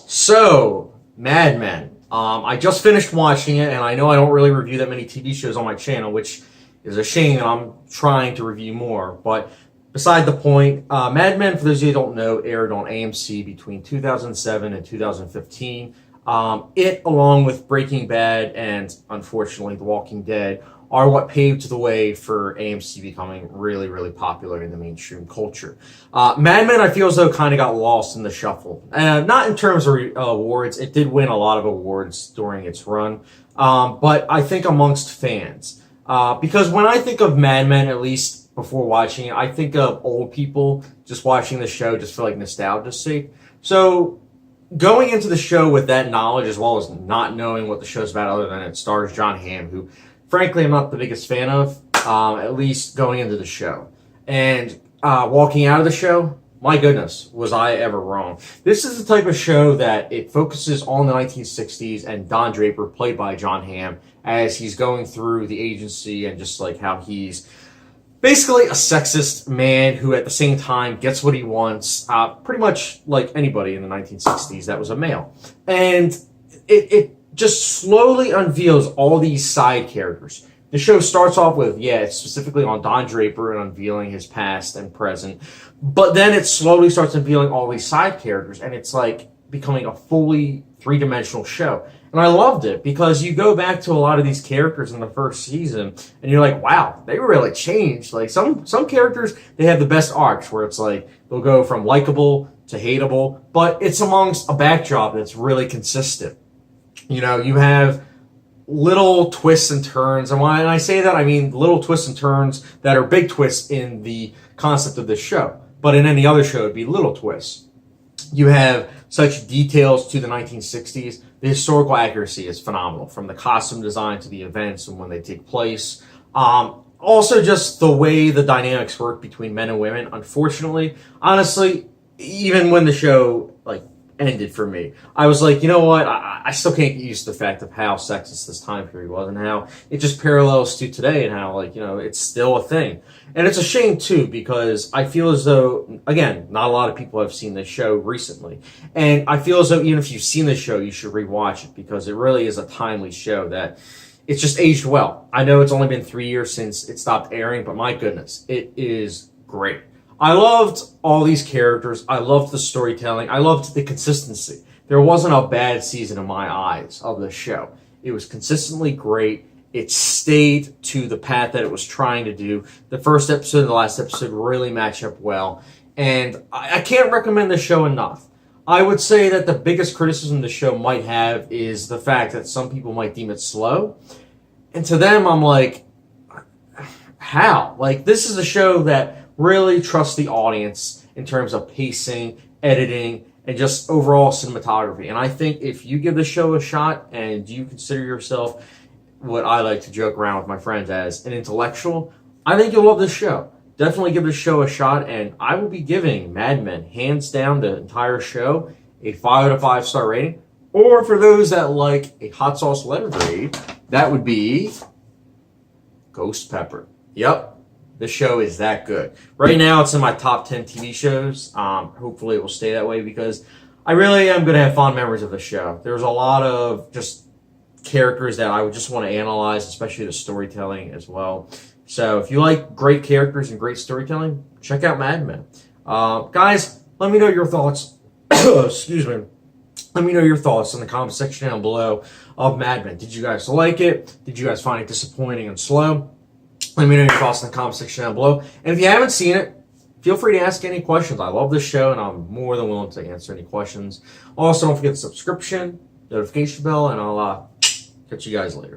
So, Mad Men. I just finished watching it, and I know I don't really review that many TV shows on my channel, which is a shame. I'm trying to review more, but beside the point, Mad Men, for those of you who don't know, aired on AMC between 2007 and 2015. It, along with Breaking Bad and, unfortunately, The Walking Dead, are what paved the way for AMC becoming really, really popular in the mainstream culture. Mad Men, I feel as though, kind of got lost in the shuffle. Not in terms of awards. It did win a lot of awards during its run, but I think amongst fans. Because when I think of Mad Men, at least before watching it, I think of old people just watching the show just for like nostalgia's sake. So going into the show with that knowledge, as well as not knowing what the show's about other than it stars Jon Hamm, who frankly I'm not the biggest fan of, at least going into the show. And walking out of the show, my goodness, was I ever wrong. This is the type of show that it focuses on the 1960s and Don Draper, played by Jon Hamm, as he's going through the agency and just like how he's basically a sexist man who at the same time gets what he wants, pretty much like anybody in the 1960s that was a male. And it just slowly unveils all these side characters. The show starts off with, it's specifically on Don Draper and unveiling his past and present. But then it slowly starts unveiling all these side characters, and it's like becoming a fully three-dimensional show. And I loved it because you go back to a lot of these characters in the first season, and you're like, wow, they really changed. Like some characters, they have the best arcs where it's like they'll go from likable to hateable, but it's amongst a backdrop that's really consistent. You know, you have little twists and turns. And when I say that, I mean little twists and turns that are big twists in the concept of this show. But in any other show, it'd be little twists. You have such details to the 1960s. The historical accuracy is phenomenal, from the costume design to the events and when they take place. Also, just the way the dynamics work between men and women. Unfortunately, honestly, even when the show ended for me, I was like, you know what? I still can't get used to the fact of how sexist this time period was and how it just parallels to today and how, it's still a thing. And it's a shame, too, because I feel as though, again, not a lot of people have seen this show recently. And I feel as though even if you've seen this show, you should rewatch it because it really is a timely show that it's just aged well. I know it's only been 3 years since it stopped airing, but my goodness, it is great. I loved all these characters. I loved the storytelling. I loved the consistency. There wasn't a bad season in my eyes of the show. It was consistently great. It stayed to the path that it was trying to do. The first episode and the last episode really match up well. And I can't recommend the show enough. I would say that the biggest criticism the show might have is the fact that some people might deem it slow. And to them, I'm like, how? This is a show that really trust the audience in terms of pacing, editing, and just overall cinematography. And I think if you give the show a shot and you consider yourself what I like to joke around with my friends as an intellectual, I think you'll love this show. Definitely give this show a shot, and I will be giving Mad Men, hands down, the entire show, a 5 out of 5 star rating. Or for those that like a hot sauce letter grade, that would be Ghost Pepper. Yep. The show is that good. Right now, it's in my top 10 TV shows. Hopefully, it will stay that way because I really am going to have fond memories of the show. There's a lot of just characters that I would just want to analyze, especially the storytelling as well. So if you like great characters and great storytelling, check out Mad Men. Guys, let me know your thoughts. Excuse me. Let me know your thoughts in the comment section down below of Mad Men. Did you guys like it? Did you guys find it disappointing and slow? Let me know your thoughts in the comment section down below. And if you haven't seen it, feel free to ask any questions. I love this show, and I'm more than willing to answer any questions. Also, don't forget the subscription, notification bell, and I'll catch you guys later.